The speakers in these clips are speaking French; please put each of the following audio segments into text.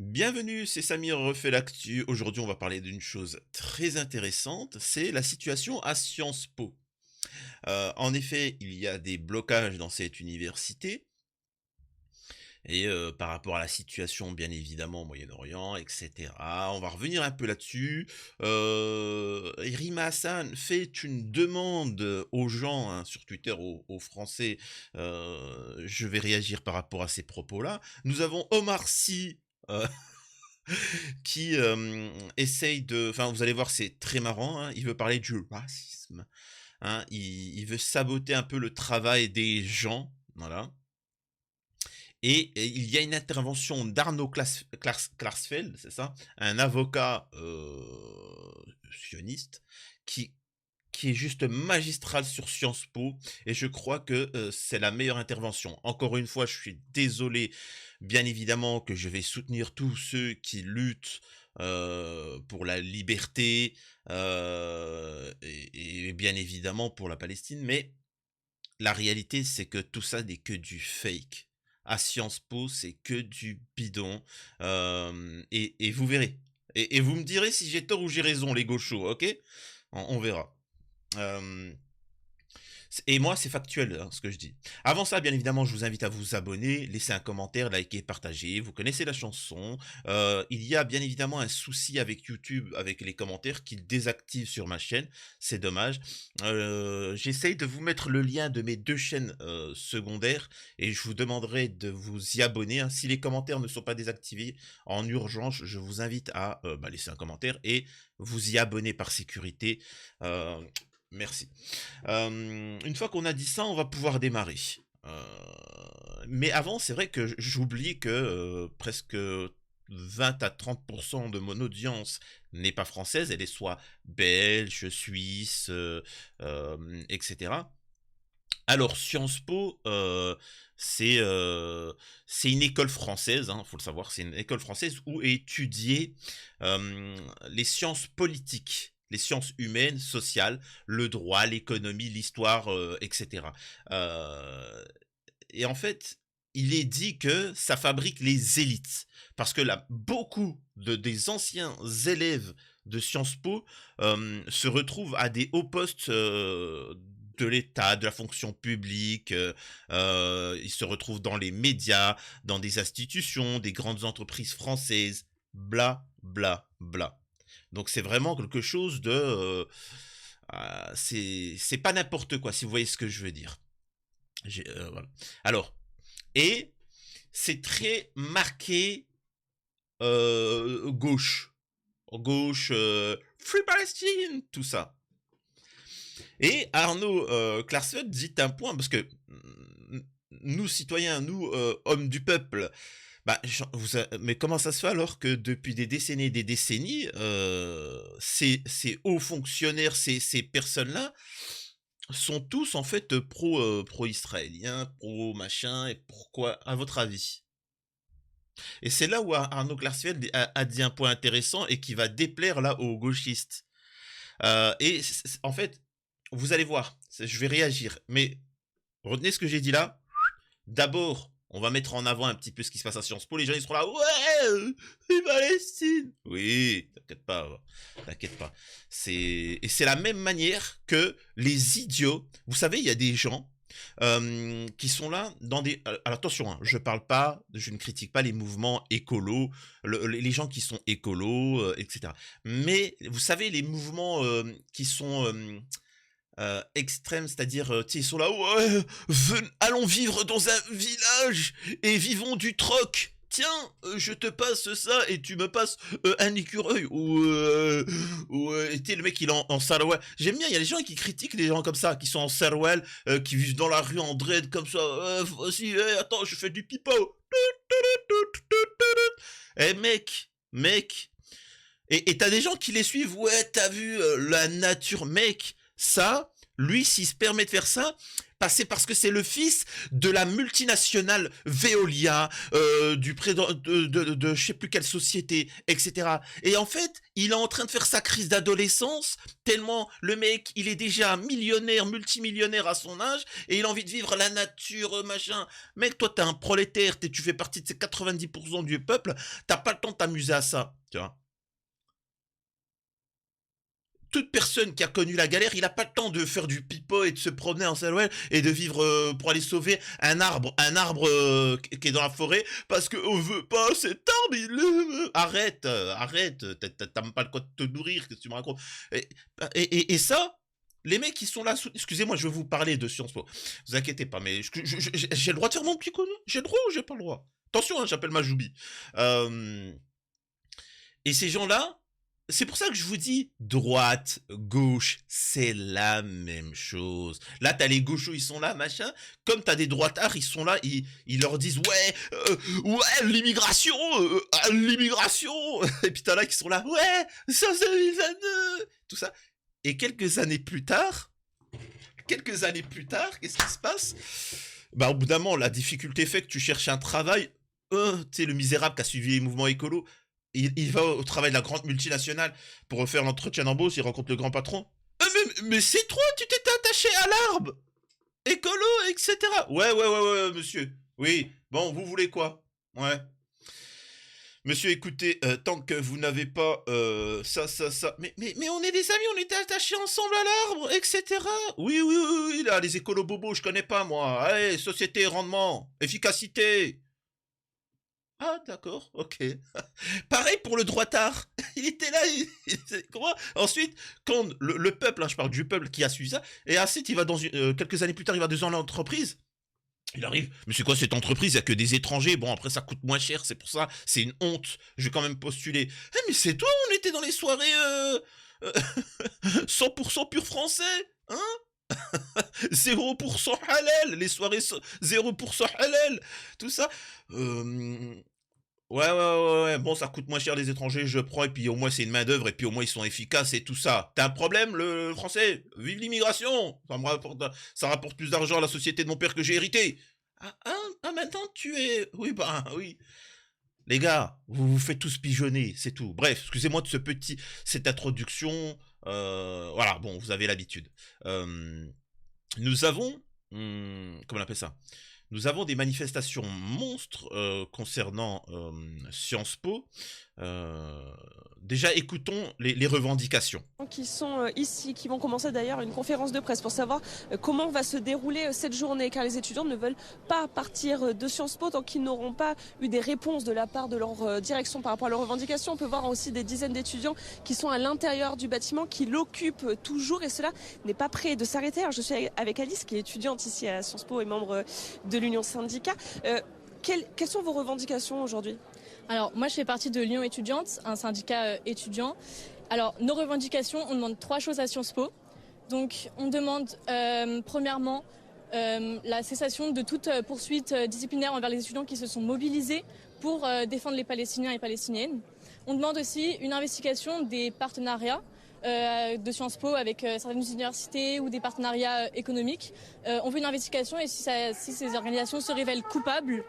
Bienvenue, c'est Samir refait l'actu. Aujourd'hui, on va parler d'une chose très intéressante, c'est la situation à Sciences Po. En effet, il y a des blocages dans cette université et par rapport à la situation, bien évidemment, au Moyen-Orient, et cetera. On va revenir un peu là-dessus. Rima Hassan fait une demande aux gens, hein, sur Twitter, aux Français. Je vais réagir par rapport à ces propos-là. Nous avons Omar Sy, heu qui essaye de, enfin, vous allez voir, c'est très marrant, hein, il veut parler du racisme, hein, il veut saboter un peu le travail des gens, voilà. Et il y a une intervention d'Arnaud Klarsfeld, c'est ça? Un avocat, sioniste qui qui est juste magistral sur Sciences Po, et je crois que, c'est la meilleure intervention. Encore une fois, je suis désolé, bien évidemment, que je vais soutenir tous ceux qui luttent, pour la liberté, et bien évidemment pour la Palestine, mais la réalité, c'est que tout ça n'est que du fake. À Sciences Po, c'est que du bidon, et vous verrez, et vous me direz si j'ai tort ou j'ai raison, les gauchos, OK? On verra. Hem Et moi, c'est factuel, hein, ce que je dis. Avant ça, bien évidemment, je vous invite à vous abonner, laisser un commentaire, liker, partager. Vous connaissez la chanson. Il y a bien évidemment un souci avec YouTube, avec les commentaires, qu'il désactive sur ma chaîne. C'est dommage. J'essaye de vous mettre le lien de mes 2 chaînes, secondaires, et je vous demanderai de vous y abonner, hein. Si les commentaires ne sont pas désactivés, en urgence, je vous invite à, laisser un commentaire et vous y abonner par sécurité. Heu, Merci. Une fois qu'on a dit ça, on va pouvoir démarrer. Mais avant, c'est vrai que j'oublie que, presque 20 à 30 de mon audience n'est pas française, elle est soit belge, suisse, et cetera. Alors Sciences Po, c'est une école française, hein, faut le savoir, c'est une école française où est étudié, les sciences politiques, les sciences humaines, sociales, le droit, l'économie, l'histoire, et cetera. Heu et en fait, il est dit que ça fabrique les élites. Parce que là, beaucoup des anciens élèves de Sciences Po, se retrouvent à des hauts postes, de l'État, de la fonction publique, ils se retrouvent dans les médias, dans des institutions, des grandes entreprises françaises, bla, bla, bla. Donc c'est vraiment quelque chose de, c'est pas n'importe quoi, si vous voyez ce que je veux dire. Voilà. Alors, et c'est très marqué, gauche. Gauche, Free Palestine, tout ça. Et Arnaud, Klarsfeld dit un point, parce que nous, citoyens, nous, hommes du peuple, bah, mais comment ça se fait alors que depuis des décennies, ces hauts fonctionnaires, ces personnes-là, sont tous en fait pro-israéliens, pro machin, et pourquoi, à votre avis? Et c'est là où Arnaud Klarsfeld a dit un point intéressant et qui va déplaire là aux gauchistes. En fait, vous allez voir, je vais réagir, mais retenez ce que j'ai dit là. D'abord, on va mettre en avant un petit peu ce qui se passe à Sciences Po. Les gens ils seront là, ouais, Palestine. Oui, t'inquiète pas. Et c'est la même manière que les idiots. Vous savez, il y a des gens, qui sont là dans des. Alors attention, hein, je ne critique pas les mouvements écolos, les gens qui sont écolos, etc. Mais vous savez, les mouvements, qui sont, extrêmes, c'est-à-dire, tu sais, ils sont là: «Ouais, allons vivre dans un village et vivons du troc. Tiens, je te passe ça et tu me passes, un écureuil», ou tu sais, le mec il est en sarouel. J'aime bien, il y a des gens qui critiquent les gens comme ça, qui sont en sarouel, qui vivent dans la rue en dread comme ça: vas-y, attends, je fais du pipeau». Eh mec, et tu des gens qui les suivent: «Ouais, t'as vu, la nature?» Mec, ça, lui, s'il se permet de faire ça, C'est parce que c'est le fils de la multinationale Veolia, du président de je sais plus quelle société, etc. Et en fait, il est en train de faire sa crise d'adolescence, tellement le mec, il est déjà millionnaire, multimillionnaire à son âge, et il a envie de vivre la nature, machin. Mec, toi, t'es un prolétaire, tu fais partie de ces 90% du peuple, t'as pas le temps de t'amuser à ça, tu vois. Toute personne qui a connu la galère, il n'a pas le temps de faire du pipeau et de se promener en salouette et de vivre pour aller sauver un arbre qui est dans la forêt parce qu'on veut pas cet arbre. Arrête, arrête, t'as même pas le quoi de te nourrir, qu'est-ce que tu me racontes. Et ça, les mecs qui sont là, excusez-moi, je vais vous parler de Sciences Po. Vous inquiétez pas, mais j'ai le droit de faire mon petit connu. J'ai le droit ou j'ai pas le droit? Attention, hein, j'appelle Majoubi. Euh, et ces gens-là, c'est pour ça que je vous dis, droite, gauche, c'est la même chose. Là, t'as les gauchos, ils sont là, machin. Comme t'as des droitards, ils sont là, ils leur disent, ouais, l'immigration. Et puis t'as là qui sont là, ouais, ça c'est 2022, tout ça. Et quelques années plus tard, qu'est-ce qui se passe? Bah, au bout d'un moment, la difficulté fait que tu cherches un travail. Tu sais, le misérable qui a suivi les mouvements écolos, il va au travail de la grande multinationale pour refaire l'entretien d'embauche, il rencontre le grand patron. Mais c'est toi, tu t'étais attaché à l'arbre écolo, etc. Ouais, monsieur. Oui, bon, vous voulez quoi? Ouais. Monsieur, écoutez, tant que vous n'avez pas ça. Mais on est des amis, on était attachés ensemble à l'arbre, etc. Oui, là, les écolos bobos, je connais pas, moi. Allez, société, rendement, efficacité. Ah, d'accord, ok. Pareil pour le droitard. Il était là, comment? Ensuite, quand le peuple, hein, je parle du peuple qui a suivi ça, et ensuite, il va quelques années plus tard, il va dans l'entreprise. Il arrive, mais c'est quoi cette entreprise? Il n'y a que des étrangers. Bon, après, ça coûte moins cher, c'est pour ça. C'est une honte. Je vais quand même postuler. Eh, mais c'est toi, on était dans les soirées 100% pur français. Hein? 0% halal. Les soirées 0% halal. Tout ça. Ouais. Bon, ça coûte moins cher les étrangers, je prends. Et puis au moins, c'est une main-d'œuvre. Et puis au moins, ils sont efficaces et tout ça. T'as un problème, le français? Vive l'immigration! Ça rapporte plus d'argent à la société de mon père que j'ai hérité. Maintenant, tu es. Oui, oui. Les gars, vous vous faites tous pigeonner, c'est tout. Bref, excusez-moi de cette introduction. Voilà, bon, vous avez l'habitude. Nous avons. Comment on appelle ça? Nous avons des manifestations monstres concernant Sciences Po. Déjà, écoutons les revendications. Qui sont ici, qui vont commencer d'ailleurs une conférence de presse pour savoir comment va se dérouler cette journée, car les étudiants ne veulent pas partir de Sciences Po tant qu'ils n'auront pas eu des réponses de la part de leur direction par rapport à leurs revendications. On peut voir aussi des dizaines d'étudiants qui sont à l'intérieur du bâtiment, qui l'occupent toujours, et cela n'est pas prêt de s'arrêter. Alors, je suis avec Alice, qui est étudiante ici à Sciences Po et membre de l'Union Syndicat. Quelles sont vos revendications aujourd'hui ? Alors, moi, je fais partie de l'Union étudiante, un syndicat étudiant. Alors, nos revendications, on demande 3 choses à Sciences Po. Donc, on demande, premièrement, la cessation de toute poursuite disciplinaire envers les étudiants qui se sont mobilisés pour défendre les Palestiniens et Palestiniennes. On demande aussi une investigation des partenariats de Sciences Po avec certaines universités ou des partenariats économiques. On veut une investigation et si ces organisations se révèlent coupables,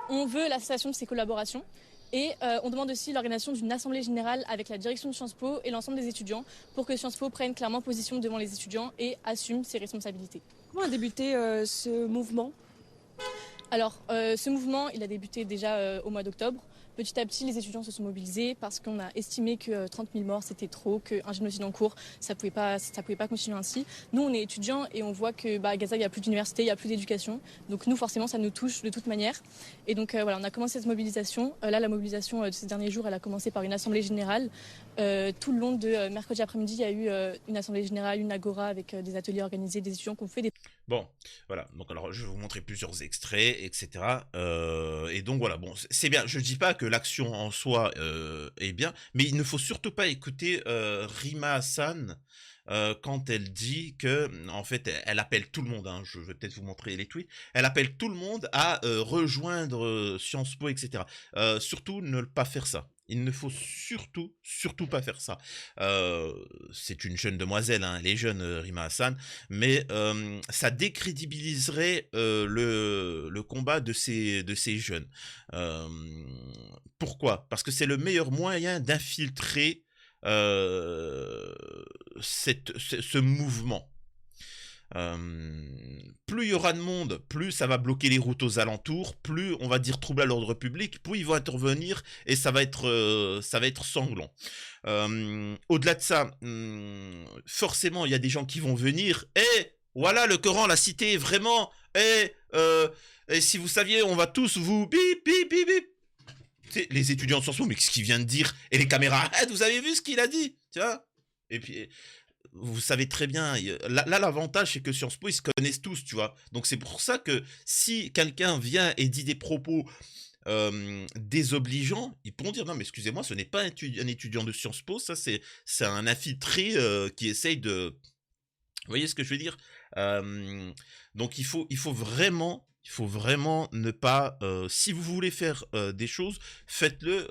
on veut la cessation de ces collaborations. Et on demande aussi l'organisation d'une assemblée générale avec la direction de Sciences Po et l'ensemble des étudiants pour que Sciences Po prenne clairement position devant les étudiants et assume ses responsabilités. Comment a débuté ce mouvement ? Alors, ce mouvement, il a débuté déjà au mois d'octobre. Petit à petit, les étudiants se sont mobilisés parce qu'on a estimé que 30 000 morts, c'était trop, qu'un génocide en cours, ça pouvait pas continuer ainsi. Nous, on est étudiants et on voit que à Gaza, il n'y a plus d'université, il n'y a plus d'éducation. Donc nous, forcément, ça nous touche de toute manière. Et donc voilà, on a commencé cette mobilisation. Là, la mobilisation de ces derniers jours, elle a commencé par une assemblée générale. Tout le long de mercredi après-midi, il y a eu une assemblée générale, une agora avec des ateliers organisés, des étudiants qui ont fait des... Bon, voilà. Donc alors, je vais vous montrer plusieurs extraits, etc. Et donc voilà. Bon, c'est bien. Je dis pas que l'action en soi est bien, mais il ne faut surtout pas écouter Rima Hassan quand elle dit que, en fait, elle appelle tout le monde. Hein, je vais peut-être vous montrer les tweets. Elle appelle tout le monde à rejoindre Sciences Po, etc. Surtout ne pas faire ça. Il ne faut surtout pas faire ça. C'est une jeune demoiselle, hein, elle est jeune, Rima Hassan, mais ça décrédibiliserait le combat de ces jeunes. Euh, Pourquoi? Parce que c'est le meilleur moyen d'infiltrer ce mouvement. Plus il y aura de monde, plus ça va bloquer les routes aux alentours, plus on va dire trouble à l'ordre public, plus ils vont intervenir et ça va être sanglant. Au-delà de ça, forcément, il y a des gens qui vont venir. Eh, voilà le Coran, la cité, vraiment. Et si vous saviez, on va tous vous bip bip bip bip. Les étudiants de Sciences Po, mais qu'est-ce qu'il vient de dire? Et les caméras, vous avez vu ce qu'il a dit? Tu vois? Et puis vous savez très bien, là l'avantage c'est que Sciences Po ils se connaissent tous, tu vois. Donc c'est pour ça que si quelqu'un vient et dit des propos désobligeants, ils pourront dire non mais excusez-moi, ce n'est pas un étudiant de Sciences Po, ça c'est un infiltré qui essaye de... Vous voyez ce que je veux dire? Donc il faut vraiment ne pas, si vous voulez faire des choses, faites-le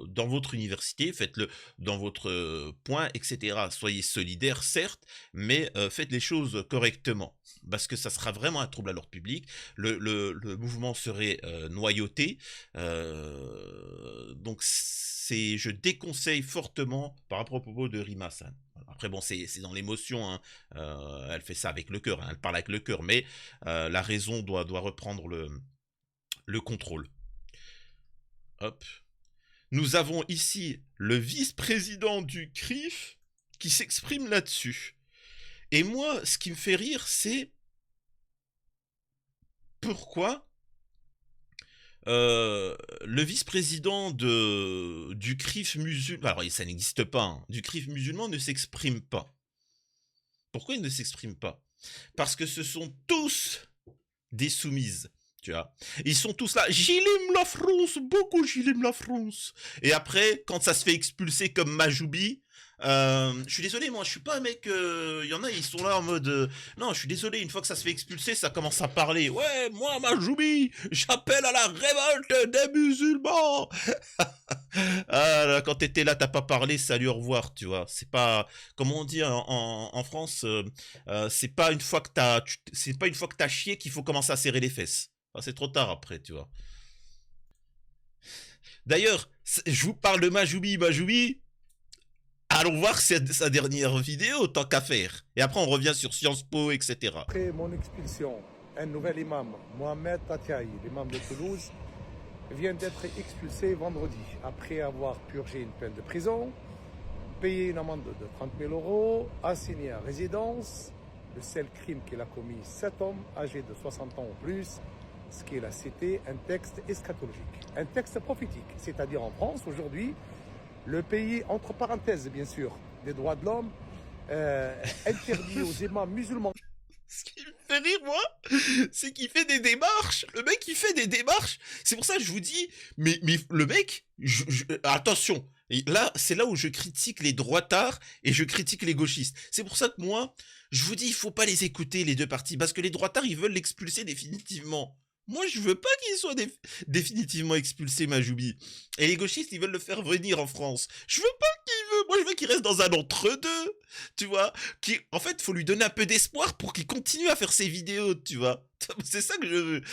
dans votre université, faites-le dans votre point, etc. Soyez solidaires, certes, mais faites les choses correctement. Parce que ça sera vraiment un trouble à l'ordre public. Le mouvement serait noyauté. Donc je déconseille fortement par rapport au propos de Rima Hassan. Après bon, c'est dans l'émotion, hein. Elle fait ça avec le cœur, hein. Elle parle avec le cœur, mais la raison doit reprendre le contrôle. Hop. Nous avons ici le vice-président du CRIF qui s'exprime là-dessus. Et moi, ce qui me fait rire, c'est pourquoi le vice-président du CRIF musulman, alors ça n'existe pas, hein, du CRIF musulman ne s'exprime pas. Pourquoi il ne s'exprime pas? Parce que ce sont tous des soumises, tu vois. Ils sont tous là, j'aime la France, beaucoup j'aime la France. Et après, quand ça se fait expulser comme Majoubi, je suis désolé, moi je suis pas un mec, y en a ils sont là en mode non, je suis désolé, une fois que ça se fait expulser, ça commence à parler. Ouais, moi Majoubi, j'appelle à la révolte des musulmans. Ah là, quand t'étais là, t'as pas parlé, salut, au revoir, tu vois. C'est pas, comment on dit en France, c'est pas une fois que c'est pas une fois que t'as chié qu'il faut commencer à serrer les fesses. Ah, c'est trop tard après, tu vois. D'ailleurs, je vous parle de Majoubi. Allons voir sa dernière vidéo, tant qu'à faire. Et après, on revient sur Sciences Po, etc. Après mon expulsion, un nouvel imam, Mohamed Tatiaï, l'imam de Toulouse, vient d'être expulsé vendredi après avoir purgé une peine de prison, payé une amende de 30 000 €, assigné à résidence. Le seul crime qu'il a commis, 7 hommes âgés de 60 ans ou plus, ce qu'il a cité un texte eschatologique, un texte prophétique. C'est-à-dire en France, aujourd'hui, le pays, entre parenthèses bien sûr, des droits de l'homme, interdit aux imams musulmans. Ce qui me fait rire, moi, c'est qu'il fait des démarches. Le mec, il fait des démarches. C'est pour ça que je vous dis, mais le mec, attention, et là, c'est là où je critique les droitards et je critique les gauchistes. C'est pour ça que moi, je vous dis, il faut pas les écouter, les deux partis, parce que les droitards, ils veulent l'expulser définitivement. Moi, je veux pas qu'il soit définitivement expulsé, Majoubi. Et les gauchistes, ils veulent le faire venir en France. Je veux pas qu'il veut. Moi, je veux qu'il reste dans un entre-deux. Tu vois? En fait, faut lui donner un peu d'espoir pour qu'il continue à faire ses vidéos, tu vois? C'est ça que je veux.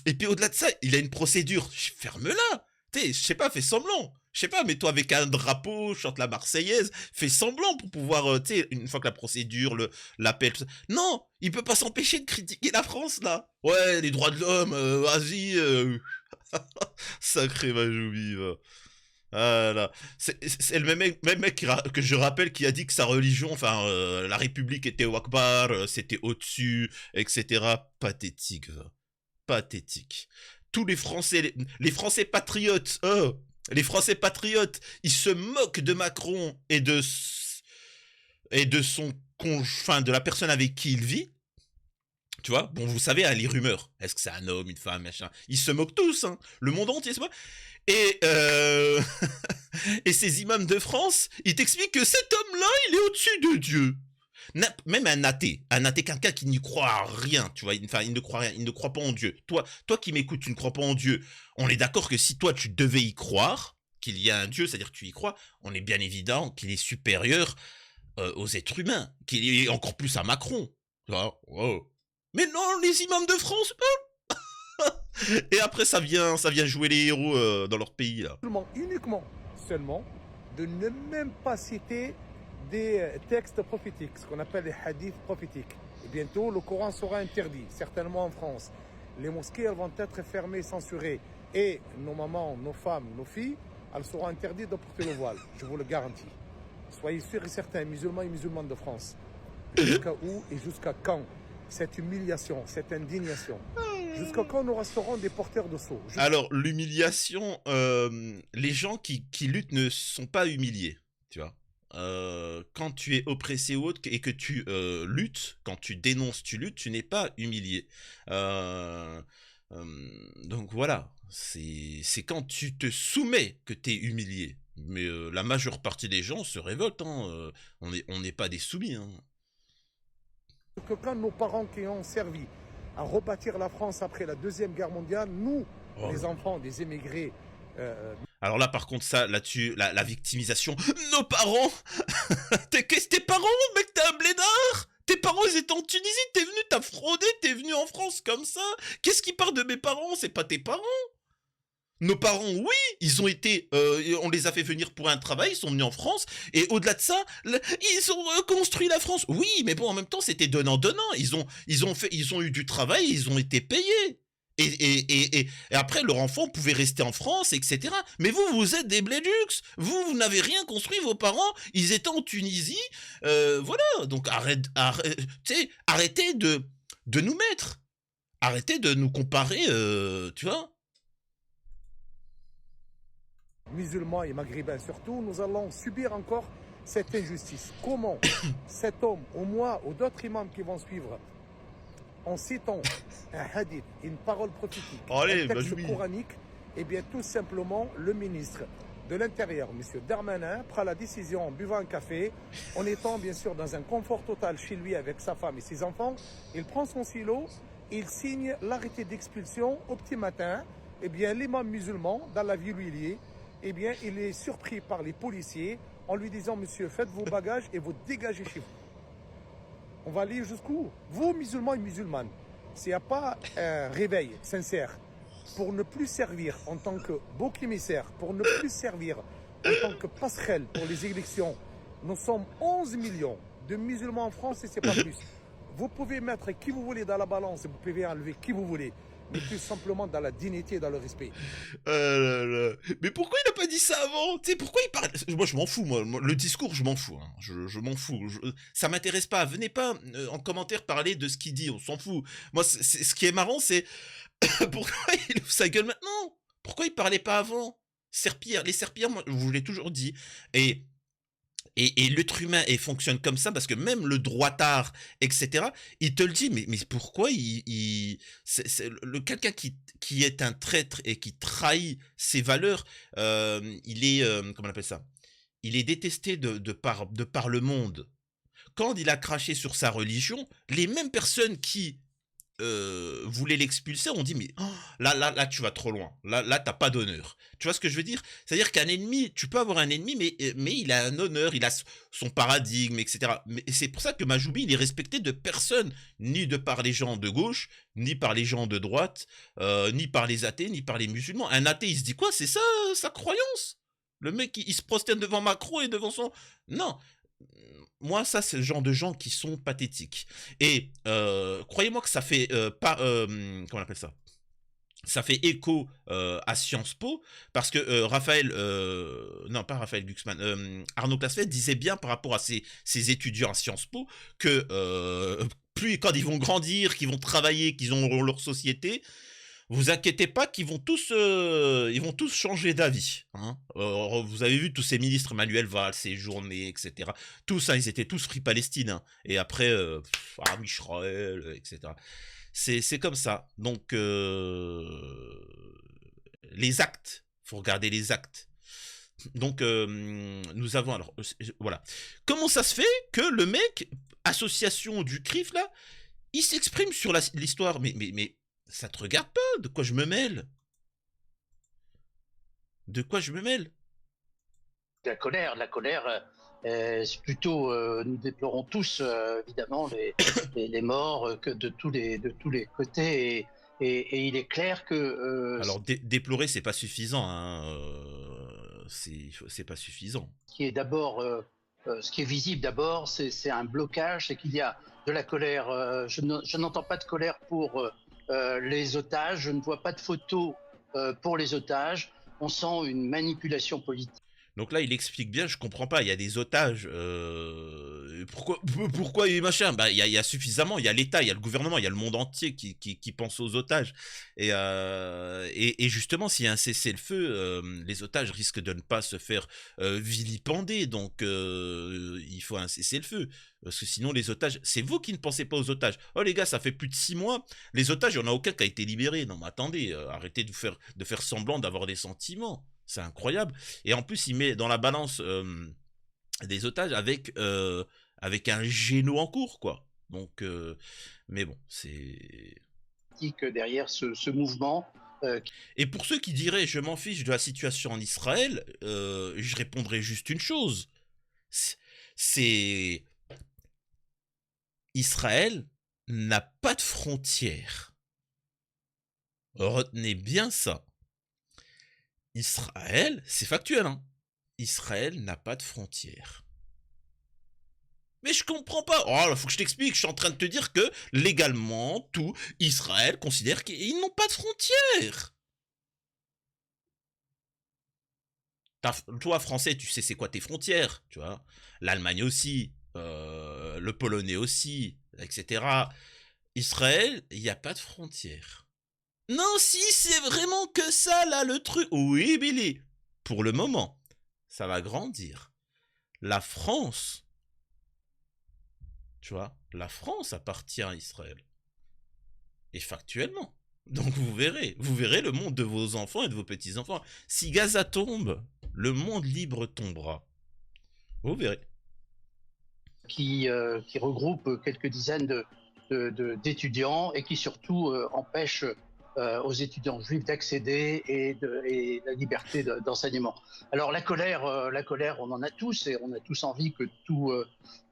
Et puis, au-delà de ça, il a une procédure. Ferme-la. Tu sais, je sais pas, fais semblant. Je sais pas, mets-toi avec un drapeau, chante la Marseillaise, fais semblant pour pouvoir, tu sais, une fois que la procédure, l'appel, tout ça. Non, il peut pas s'empêcher de critiquer la France, là. Ouais, les droits de l'homme, vas-y. Sacré Majoubi, va. Voilà. C'est le même mec que je rappelle qui a dit que sa religion, enfin, la République était au Akbar, c'était au-dessus, etc. Pathétique, va. Pathétique. Tous les Français patriotes, les Français patriotes, ils se moquent de Macron et de son enfin, de la personne avec qui il vit. Tu vois, bon, vous savez, hein, les rumeurs. Est-ce que c'est un homme, une femme, machin. Ils se moquent tous, hein. Le monde entier se moque. Et et ces imams de France, ils t'expliquent que cet homme-là, il est au-dessus de Dieu. Même un athée, quelqu'un qui n'y croit à rien, tu vois, enfin, il ne croit rien, il ne croit pas en Dieu. Toi qui m'écoutes, tu ne crois pas en Dieu. On est d'accord que si toi tu devais y croire, qu'il y a un Dieu, c'est-à-dire que tu y crois, on est bien évident qu'il est supérieur aux êtres humains, qu'il est encore plus à Macron. Tu vois, wow. Mais non, les imams de France. Et après, ça vient jouer les héros dans leur pays là. Seulement, de ne même pas citer des textes prophétiques, ce qu'on appelle les hadiths prophétiques. Et bientôt, le Coran sera interdit, certainement en France. Les mosquées, elles vont être fermées, censurées. Et nos mamans, nos femmes, nos filles, elles seront interdites de porter le voile. Je vous le garantis. Soyez sûrs et certains, musulmans et musulmanes de France. Jusqu'à où et jusqu'à quand cette humiliation, cette indignation? Jusqu'à quand nous resterons des porteurs de sceaux? Alors, l'humiliation, les gens qui luttent ne sont pas humiliés, tu vois. Quand tu es oppressé ou autre et que tu luttes, quand tu dénonces, tu luttes, tu n'es pas humilié. Donc voilà, c'est quand tu te soumets que tu es humilié. Mais la majeure partie des gens se révoltent, hein. On n'est pas des soumis, hein. Que quand nos parents qui ont servi à rebâtir la France après la Deuxième Guerre mondiale, nous, les enfants des émigrés... Alors là, par contre, ça, là-dessus, la victimisation... Nos parents Qu'est-ce tes parents, mec, t'es un blédard? Tes parents, ils étaient en Tunisie, t'es venu, t'as fraudé, t'es venu en France comme ça. Qu'est-ce qui part de mes parents? C'est pas tes parents. Nos parents, oui, ils ont été, on les a fait venir pour un travail, ils sont venus en France, et au-delà de ça, ils ont construit la France. Oui, mais bon, en même temps, c'était donnant-donnant. Ils ont eu du travail, ils ont été payés. Et après, leur enfant pouvait rester en France, etc. Mais vous êtes des blédux. Vous n'avez rien construit, vos parents, ils étaient en Tunisie. Voilà, donc arrêtez de nous mettre. Arrêtez de nous comparer, tu vois. Musulmans et maghrébins surtout, nous allons subir encore cette injustice. Comment cet homme, ou moi, ou d'autres imams qui vont suivre, en citant un hadith, une parole prophétique, un texte coranique, eh bien tout simplement le ministre de l'Intérieur, M. Darmanin, prend la décision en buvant un café, en étant bien sûr dans un confort total chez lui avec sa femme et ses enfants, il prend son stylo, il signe l'arrêté d'expulsion au petit matin, eh bien l'imam musulman, dans la ville où il est, eh bien, il est surpris par les policiers en lui disant « Monsieur, faites vos bagages et vous dégagez chez vous. » On va aller jusqu'où? Vous, musulmans et musulmanes, s'il n'y a pas un réveil sincère pour ne plus servir en tant que bouc émissaire, pour ne plus servir en tant que passerelle pour les élections, nous sommes 11 millions de musulmans en France et c'est pas plus. Vous pouvez mettre qui vous voulez dans la balance et vous pouvez enlever qui vous voulez. Mais plus simplement dans la dignité et dans le respect. Mais pourquoi il n'a pas dit ça avant? Tu sais, pourquoi il parle? Moi, je m'en fous, moi. Le discours, je m'en fous. Hein. Je m'en fous. Ça m'intéresse pas. Venez pas en commentaire parler de ce qu'il dit. On s'en fout. Moi, ce qui est marrant, c'est pourquoi il ouvre sa gueule maintenant? Pourquoi il parlait pas avant? Serpillère. Les serpillères, moi, je vous l'ai toujours dit. Et l'être humain fonctionne comme ça parce que même le droitard, etc., il te le dit, mais pourquoi quelqu'un qui est un traître et qui trahit ses valeurs, il est, comment on appelle ça? Il est détesté de par le monde. Quand il a craché sur sa religion, les mêmes personnes qui voulaient l'expulser ont dit mais oh, là tu vas trop loin, là t'as pas d'honneur. Tu vois ce que je veux dire? C'est-à-dire qu'un ennemi, tu peux avoir un ennemi mais il a un honneur, il a son paradigme, etc. Mais c'est pour ça que Majoubi il est respecté de personne, ni de par les gens de gauche, ni par les gens de droite, ni par les athées, ni par les musulmans. Un athée il se dit quoi? C'est ça sa croyance? Le mec il se prosterne devant Macron et devant son... Non. Moi, ça, c'est le genre de gens qui sont pathétiques. Et croyez-moi que ça fait comment on appelle ça? Ça fait écho à Sciences Po, parce que non pas Raphaël Glucksmann, Arnaud Clasfeld disait bien par rapport à ses étudiants à Sciences Po que plus quand ils vont grandir, qu'ils vont travailler, qu'ils auront leur société, vous inquiétez pas qu'ils vont tous changer d'avis. Hein. Vous avez vu tous ces ministres, Manuel Valls, ces journées, etc. Tous, hein, ils étaient tous Free Palestine. Hein. Et après, Israël, etc. C'est comme ça. Donc, les actes, faut regarder les actes. Donc, nous avons alors, voilà. Comment ça se fait que le mec, association du CRIF là, il s'exprime sur l'histoire, mais ça te regarde pas? De quoi je me mêle? De quoi je me mêle? La colère, c'est plutôt, nous déplorons tous évidemment les morts de tous les côtés, et il est clair que Alors déplorer, c'est pas suffisant, hein, c'est pas suffisant. ce qui est visible d'abord, c'est un blocage, c'est qu'il y a de la colère. Je n'entends pas de colère pour les otages, je ne vois pas de photos pour les otages. On sent une manipulation politique. Donc là, il explique bien, je comprends pas, il y a des otages, pourquoi et machin, bah il y a suffisamment, il y a l'État, il y a le gouvernement, il y a le monde entier qui pense aux otages, et justement, s'il y a un cessez-le-feu, les otages risquent de ne pas se faire vilipender, donc il faut un cessez-le-feu, parce que sinon les otages, c'est vous qui ne pensez pas aux otages. Oh les gars, ça fait plus de 6 mois, les otages, il y en a aucun qui a été libéré. Non mais attendez, arrêtez de faire semblant d'avoir des sentiments, c'est incroyable. Et en plus, il met dans la balance des otages avec un géno en cours, quoi. Donc, mais bon, c'est... Derrière ce mouvement. Et pour ceux qui diraient, je m'en fiche de la situation en Israël, je répondrai juste une chose. C'est... Israël n'a pas de frontières. Retenez bien ça. Israël, c'est factuel, hein. Israël n'a pas de frontières. Mais je comprends pas. Oh, là, faut que je t'explique. Je suis en train de te dire que, légalement, tout Israël considère qu'ils n'ont pas de frontières. Toi, français, tu sais c'est quoi tes frontières, tu vois. L'Allemagne aussi, le Polonais aussi, etc. Israël, il n'y a pas de frontières. Non, si, c'est vraiment que ça, là, le truc. Oui, Billy. Pour le moment, ça va grandir. La France, tu vois, la France appartient à Israël. Et factuellement. Donc vous verrez le monde de vos enfants et de vos petits-enfants. Si Gaza tombe, le monde libre tombera. Vous verrez. Qui regroupe quelques dizaines d'étudiants et qui surtout empêche aux étudiants juifs d'accéder et la liberté d'enseignement. Alors la colère, on en a tous, et on a tous envie que tout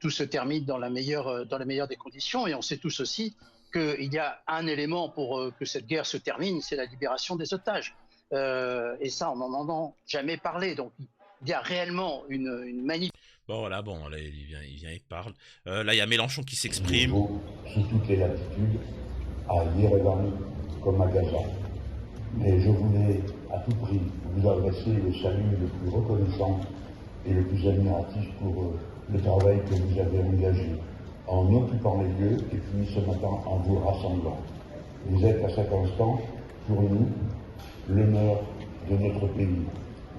se termine dans la meilleure des conditions, et on sait tous aussi qu'il y a un élément pour que cette guerre se termine, c'est la libération des otages. Et ça, on n'en entend jamais parler. Donc il y a réellement une manipulation. Bon voilà, bon là il vient, il parle. Là il y a Mélenchon qui s'exprime. Sous toutes les latitudes, à Yerevan comme à Gaza. Mais je voulais à tout prix vous adresser le salut le plus reconnaissant et le plus admiratif pour le travail que vous avez engagé en occupant les lieux et puis ce matin en vous rassemblant. Vous êtes à cet instant, pour nous, l'honneur de notre pays,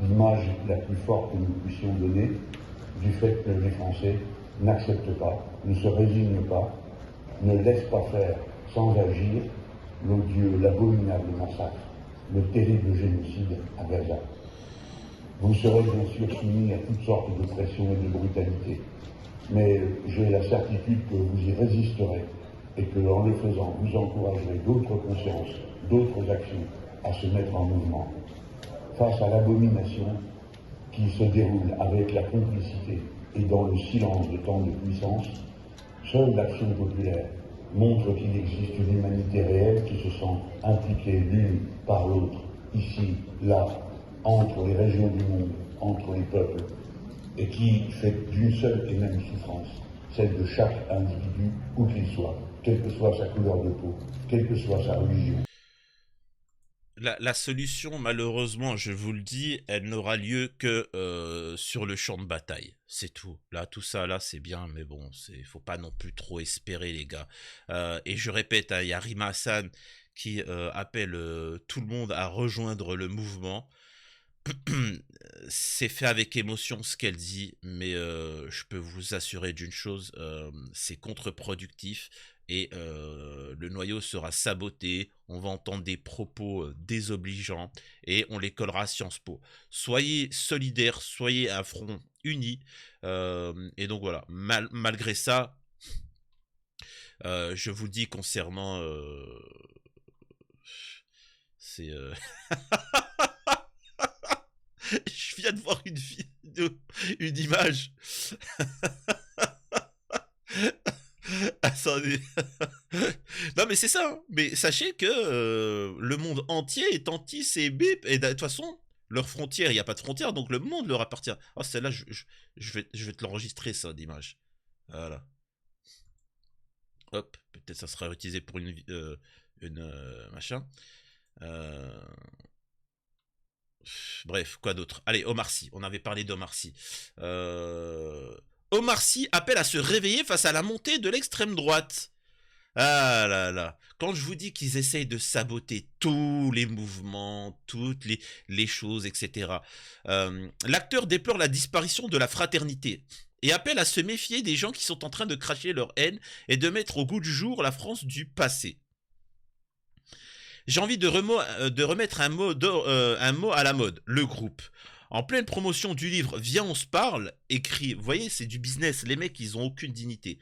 l'image la plus forte que nous puissions donner du fait que les Français n'acceptent pas, ne se résignent pas, ne laissent pas faire sans agir l'odieux, l'abominable massacre, le terrible génocide à Gaza. Vous serez bien sûr soumis à toutes sortes de pressions et de brutalités, mais j'ai la certitude que vous y résisterez et que, en le faisant, vous encouragerez d'autres consciences, d'autres actions à se mettre en mouvement. Face à l'abomination qui se déroule avec la complicité et dans le silence de tant de puissance, seule l'action populaire montre qu'il existe une humanité réelle qui se sent impliquée l'une par l'autre, ici, là, entre les régions du monde, entre les peuples, et qui fait d'une seule et même souffrance, celle de chaque individu, où qu'il soit, quelle que soit sa couleur de peau, quelle que soit sa religion. La solution, malheureusement, je vous le dis, elle n'aura lieu que sur le champ de bataille. C'est tout. Là, tout ça, là, c'est bien, mais bon, faut pas non plus trop espérer, les gars. Et je répète, il y a Rima Hassan qui appelle tout le monde à rejoindre le mouvement. C'est fait avec émotion ce qu'elle dit, mais je peux vous assurer d'une chose, c'est contre-productif. Et le noyau sera saboté, on va entendre des propos désobligeants et on les collera à Sciences Po. Soyez solidaires, soyez un front uni, et donc voilà, malgré ça, je vous dis concernant... c'est... Je viens de voir une une image. Attendez. Non mais c'est ça, hein. Mais sachez que le monde entier est anti ces bips et de toute façon leurs frontières, il n'y a pas de frontières donc le monde leur appartient. Oh celle-là je vais te l'enregistrer ça d'image. Voilà. Hop, peut-être ça sera utilisé pour machin. Bref, quoi d'autre? Allez, Omar Sy, on avait parlé d'Omar Sy. Omar Sy appelle à se réveiller face à la montée de l'extrême droite. Ah là là, quand je vous dis qu'ils essayent de saboter tous les mouvements, toutes les choses, etc. L'acteur déplore la disparition de la fraternité et appelle à se méfier des gens qui sont en train de cracher leur haine et de mettre au goût du jour la France du passé. J'ai envie de remettre un mot à la mode, le groupe. En pleine promotion du livre Viens on se parle, écrit, vous voyez c'est du business, les mecs ils ont aucune dignité,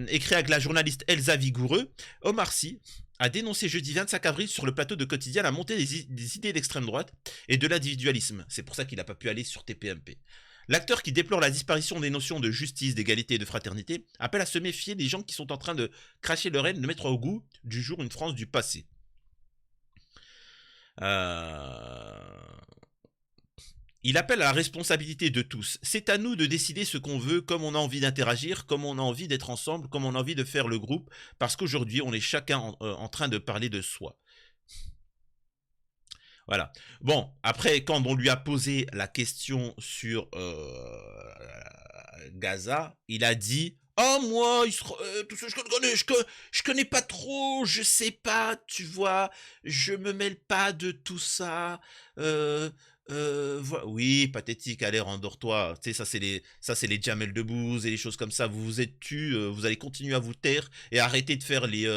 écrit avec la journaliste Elsa Vigoureux, Omar Sy a dénoncé jeudi 25 avril sur le plateau de Quotidien la montée des idées d'extrême droite et de l'individualisme, c'est pour ça qu'il n'a pas pu aller sur TPMP. L'acteur qui déplore la disparition des notions de justice, d'égalité et de fraternité appelle à se méfier des gens qui sont en train de cracher leur haine, de mettre au goût du jour une France du passé. Il appelle à la responsabilité de tous. C'est à nous de décider ce qu'on veut, comme on a envie d'interagir, comme on a envie d'être ensemble, comme on a envie de faire le groupe, parce qu'aujourd'hui, on est chacun en train de parler de soi. Voilà. Bon, après, quand on lui a posé la question sur Gaza, il a dit... Oh moi, tout ça, je connais pas trop, je sais pas, tu vois, je me mêle pas de tout ça. Oui, pathétique, allez, rendors-toi. Tu sais, ça c'est les Jamel Debbouze et les choses comme ça. Vous vous êtes tu, vous allez continuer à vous taire et arrêter de faire les.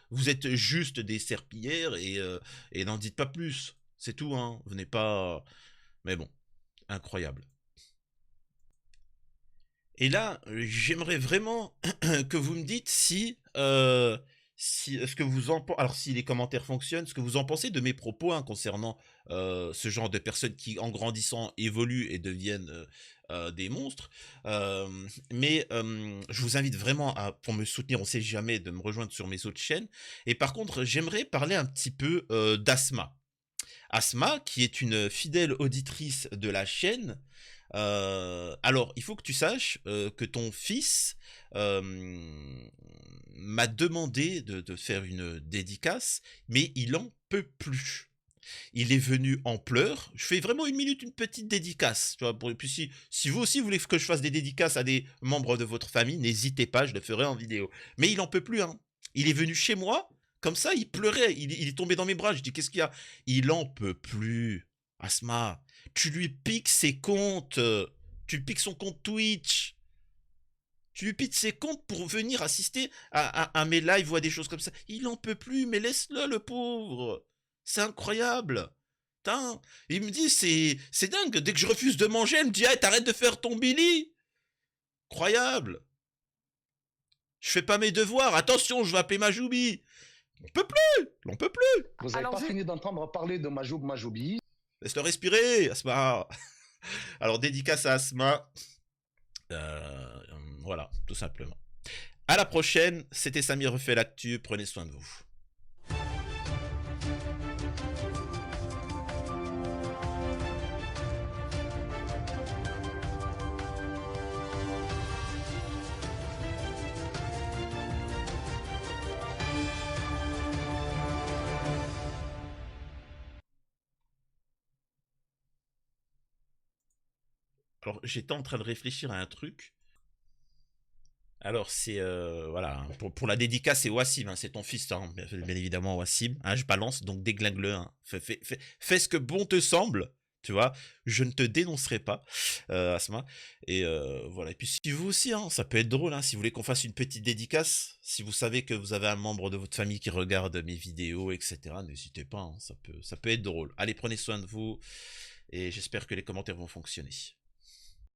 Vous êtes juste des serpillères et n'en dites pas plus. C'est tout, hein. Vous n'êtes pas. Mais bon, incroyable. Et là, j'aimerais vraiment que vous me dites si ce que vous en pensez, alors si les commentaires fonctionnent, ce que vous en pensez de mes propos hein, concernant ce genre de personnes qui, en grandissant, évoluent et deviennent des monstres. Mais je vous invite vraiment, pour me soutenir, on sait jamais, de me rejoindre sur mes autres chaînes. Et par contre, j'aimerais parler un petit peu d'Asma. Asma, qui est une fidèle auditrice de la chaîne. Alors, il faut que tu saches que ton fils m'a demandé de faire une dédicace, mais il en peut plus. Il est venu en pleurs. Je fais vraiment une minute, une petite dédicace. Tu vois, puis si vous aussi voulez que je fasse des dédicaces à des membres de votre famille, n'hésitez pas, je le ferai en vidéo. Mais il en peut plus, hein. Il est venu chez moi, comme ça, il pleurait. Il est tombé dans mes bras. Je dis, qu'est-ce qu'il y a? Il en peut plus. Asma, tu lui piques ses comptes. Tu lui piques son compte Twitch. Tu lui piques ses comptes pour venir assister à mes lives ou à des choses comme ça. Il en peut plus, mais laisse-le, le pauvre. C'est incroyable. Putain, il me dit, c'est dingue. Dès que je refuse de manger, elle me dit, hey, t'arrêtes de faire ton Billy. Incroyable. Je fais pas mes devoirs. Attention, je vais appeler Majoubi. On peut plus. On peut plus. Vous n'avez pas fini d'entendre parler de Majoubi. Laisse-le respirer, Asma. Alors, dédicace à Asma. Voilà, tout simplement. À la prochaine. C'était Samir refait l'actu. Prenez soin de vous. Alors, j'étais en train de réfléchir à un truc. Alors, c'est... voilà, pour la dédicace, c'est Wassim, hein, c'est ton fils, hein, bien évidemment, Wassim. Hein, je balance, donc déglingue-le. Hein. Fais ce que bon te semble, tu vois. Je ne te dénoncerai pas, Asma. Et voilà. Et puis, si vous aussi, hein, ça peut être drôle, hein, si vous voulez qu'on fasse une petite dédicace, si vous savez que vous avez un membre de votre famille qui regarde mes vidéos, etc., n'hésitez pas, hein, ça peut être drôle. Allez, prenez soin de vous. Et j'espère que les commentaires vont fonctionner.